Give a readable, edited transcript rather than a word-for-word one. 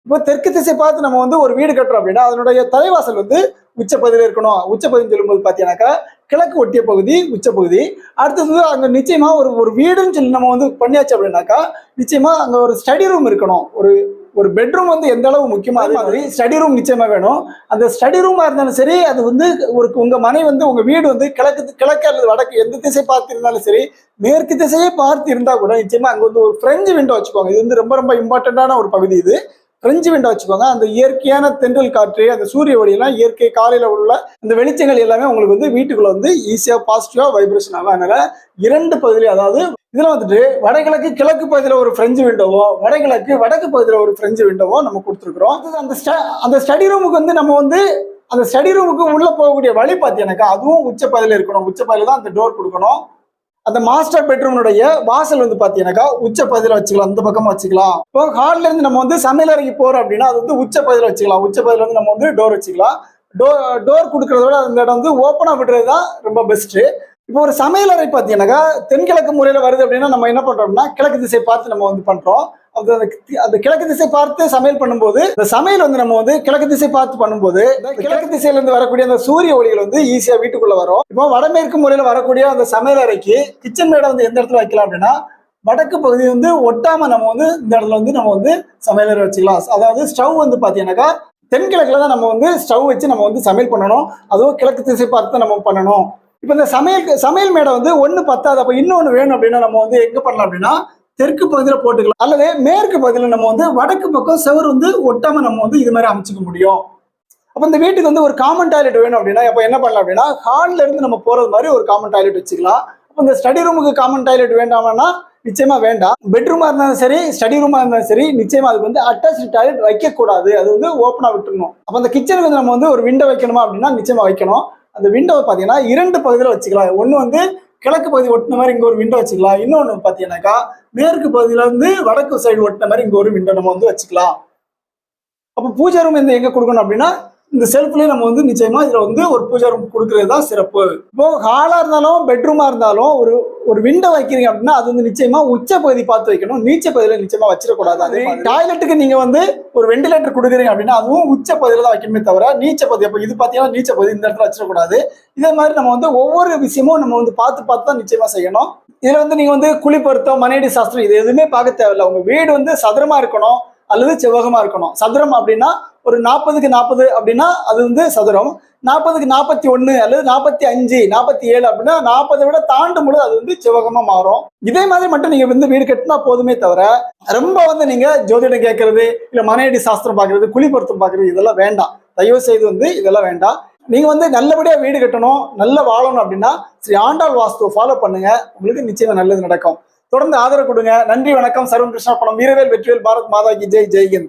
இப்போ தெற்கு திசை பார்த்து நம்ம வந்து ஒரு வீடு கட்டுறோம் அப்படின்னா அதனுடைய தலைவாசல் வந்து உச்சப்பகுதியில் இருக்கணும். உச்சப்பகுதின்னு சொல்லும்போது பார்த்தீங்கன்னாக்கா கிழக்கு ஒட்டிய பகுதி உச்சப்பகுதி. அடுத்தது அங்கே நிச்சயமா ஒரு ஒரு வீடுன்னு சொல்லி நம்ம வந்து பண்ணியாச்சு அப்படின்னாக்கா நிச்சயமா அங்கே ஒரு ஸ்டடி ரூம் இருக்கணும். ஒரு ஒரு பெட்ரூம் வந்து எந்த அளவு முக்கியமா அதே மாதிரி ஸ்டடி ரூம் நிச்சயமா வேணும். அந்த ஸ்டடி ரூமா இருந்தாலும் சரி, அது வந்து உங்க மனை வந்து உங்க வீடு வந்து கிழக்கு அல்லது வடக்கு எந்த திசை பார்த்து இருந்தாலும் சரி, மேற்கு திசையே பார்த்து இருந்தா கூட நிச்சயமா அங்க வந்து ஒரு பிரெஞ்சு விண்டோ வச்சுக்கோங்க. இது வந்து ரொம்ப ரொம்ப இம்பார்ட்டன்டான ஒரு பகுதி. இது பிரெஞ்சு விண்டோ வச்சுக்கோங்க. அந்த இயற்கையான தென்றல் காற்று, அந்த சூரிய ஒளியெல்லாம் இயற்கை காலையில உள்ள அந்த வெளிச்சங்கள் எல்லாமே உங்களுக்கு வந்து வீட்டுக்குள்ள வந்து ஈஸியா பாசிட்டிவா வைப்ரேஷன் ஆகும். அதனால 2 பகுதியில, அதாவது இதுல வந்துட்டு வடகிழக்கு கிழக்கு பகுதியில ஒரு பிரெஞ்சு விண்டோவோ, வடகிழக்கு வடக்கு பகுதியில ஒரு பிரெஞ்சு விண்டோவோ நம்ம கொடுத்துருக்கிறோம். அந்த ஸ்டடி ரூமுக்கு வந்து நம்ம வந்து அந்த ஸ்டடி ரூமுக்கு உள்ள போகக்கூடிய வழி பார்த்தீங்கன்னாக்கா அதுவும் உச்ச பகுதியில இருக்கணும். உச்ச பகுதியில தான் அந்த டோர் கொடுக்கணும். அந்த மாஸ்டர் பெட்ரூமுடைய வாசல் வந்து பாத்தீங்கன்னாக்கா உச்ச பகுதியில வச்சுக்கலாம், அந்த பக்கமா வச்சுக்கலாம். இப்போ ஹால்ல இருந்து நம்ம வந்து சமையலறைக்கு போறோம் அப்படின்னா அது வந்து உச்ச பகுதியில வச்சுக்கலாம். உச்ச பகுதியில வந்து நம்ம வந்து டோர் வச்சுக்கலாம். டோர் கொடுக்கறத விட அந்த இடம் வந்து ஓப்பனா விடுறது தான் ரொம்ப பெஸ்ட். இப்போ ஒரு சமையலறை பார்த்தீங்கன்னாக்கா தென்கிழக்கு முறையில வருது அப்படின்னா நம்ம என்ன பண்றோம்னா கிழக்கு திசை பார்த்து நம்ம வந்து பண்றோம். அந்த கிழக்கு திசை பார்த்து சமையல் பண்ணும்போது இந்த சமையல் வந்து நம்ம வந்து கிழக்கு திசை பார்த்து பண்ணும்போது கிழக்கு திசையில இருந்து வரக்கூடிய அந்த சூரிய ஒளிகள் வந்து ஈஸியா வீட்டுக்குள்ள வரும். இப்போ வடமேற்கு முறையில வரக்கூடிய அந்த சமையல் அறைக்கு கிச்சன் மேடை வந்து எந்த இடத்துல வைக்கலாம் அப்படின்னா வடக்கு பகுதி வந்து ஒட்டாம நம்ம வந்து இந்த இடத்துல வந்து நம்ம வந்து சமையலறை வச்சுக்கலாம். அதாவது ஸ்டவ் வந்து பாத்தீங்கன்னாக்கா தென்கிழக்குல தான் நம்ம வந்து ஸ்டவ் வச்சு நம்ம வந்து சமையல் பண்ணணும். அதுவும் கிழக்கு திசை பார்த்து நம்ம பண்ணணும். இப்போ இந்த சமையல் மேடை வந்து ஒண்ணு பத்தாது. அப்ப இன்னொன்னு வேணும் அப்படின்னா நம்ம வந்து எங்க பண்ணலாம் அப்படின்னா தெற்கு பகுதியில போட்டுக்கலாம். அல்லது மேற்கு பகுதியில நம்ம வந்து வடக்கு பக்கம் செவர் வந்து ஒட்டாம நம்ம வந்து இது மாதிரி அமைச்சுக்க முடியும். அப்ப இந்த வீட்டுக்கு வந்து ஒரு காமன் டாய்லெட் வேணும் அப்படின்னா அப்ப என்ன பண்ணலாம் அப்படின்னா ஹால்ல இருந்து நம்ம போறது மாதிரி ஒரு காமன் டாய்லெட் வச்சுக்கலாம். அப்ப இந்த ஸ்டடி ரூமுக்கு காமன் டாய்லெட் வேண்டாம்னா நிச்சயமா வேண்டாம். பெட்ரூமா இருந்தாலும் சரி, ஸ்டடி ரூமா இருந்தாலும் சரி, நிச்சயமா அதுக்கு வந்து அட்டாச் டாய்லெட் வைக்க கூடாது. அது வந்து ஓப்பனா விட்டுருணும். அப்ப அந்த கிச்சனுக்கு வந்து நம்ம வந்து ஒரு விண்டோ வைக்கணுமா அப்படின்னா நிச்சயமா வைக்கணும். அந்த விண்டோவை பார்த்தீங்கன்னா 2 பகுதியில் வச்சுக்கலாம். ஒன்று வந்து கிழக்கு பகுதி ஒட்டின மாதிரி இங்கே ஒரு விண்டோ வச்சுக்கலாம். இன்னொன்று பார்த்தீங்கன்னாக்கா மேற்கு பகுதியில வந்து வடக்கு சைடு ஒட்டின மாதிரி இங்கே ஒரு விண்டோ நம்ம வந்து வச்சுக்கலாம். அப்போ பூஜை ரூம் எங்க கொடுக்கணும் அப்படின்னா இந்த செல்ஃப்லயே நம்ம வந்து நிச்சயமா இதுல வந்து ஒரு பூஜை ரூம் கொடுக்கறது தான் சிறப்பு. இப்போ ஹாலா இருந்தாலும் பெட்ரூமா இருந்தாலும் ஒரு விண்டோ வைக்கிறீங்க அப்படின்னா அது வந்து நிச்சயமா உச்ச பகுதி பார்த்து வைக்கணும். நீச்ச பகுதியில நிச்சயமா வச்சிடக்கூடாது. அது டாய்லெட்டுக்கு நீங்க வந்து ஒரு வெண்டிலேட்டர் கொடுக்குறீங்க அப்படின்னா அதுவும் உச்ச பகுதியில தான் வைக்கணுமே தவிர நீச்ச பகுதி. அப்போ இது பாத்தீங்கன்னா நீச்ச பகுதி இந்த இடத்துல வச்சிடக்கூடாது. இதே மாதிரி நம்ம வந்து ஒவ்வொரு விஷயமும் நம்ம வந்து பார்த்து தான் நிச்சயமா செய்யணும். இதுல வந்து நீங்க வந்து குழி பொருத்தம், மனையடி சாஸ்திரம் இது எதுவுமே பார்க்க தேவையில்லை. உங்க வீடு வந்து சதுரமா இருக்கணும் அல்லது செவ்வகமா இருக்கணும். சதுரம் அப்படின்னா ஒரு 40க்கு 40 அப்படின்னா அது வந்து சதுரம். 40க்கு 41 அல்லது 45, 47 அப்படின்னா 40 விட தாண்டும் பொழுது அது வந்து செவ்வகமா மாறும். இதே மாதிரி மட்டும் நீங்க வந்து வீடு கட்டினா போதுமே தவிர ரொம்ப வந்து நீங்க ஜோதிடம் கேட்கறது, இல்ல மனையடி சாஸ்திரம் பாக்குறது, குழி பொருத்தம் பாக்குறது இதெல்லாம் வேண்டாம். தயவு செய்து வந்து இதெல்லாம் வேண்டாம். நீங்க வந்து நல்லபடியா வீடு கட்டணும், நல்லா வாழணும் அப்படின்னா ஸ்ரீ ஆண்டாள் வாஸ்து ஃபாலோ பண்ணுங்க. உங்களுக்கு நிச்சயமா நல்லது நடக்கும். தொடர்ந்து ஆதரவு கொடுங்க. நன்றி, வணக்கம். சர்வம் கிருஷ்ணா பணம். வீரவேல் வெற்றிவேல். பாரத் மாதா கி ஜெய். ஜெய் ஹிந்த்.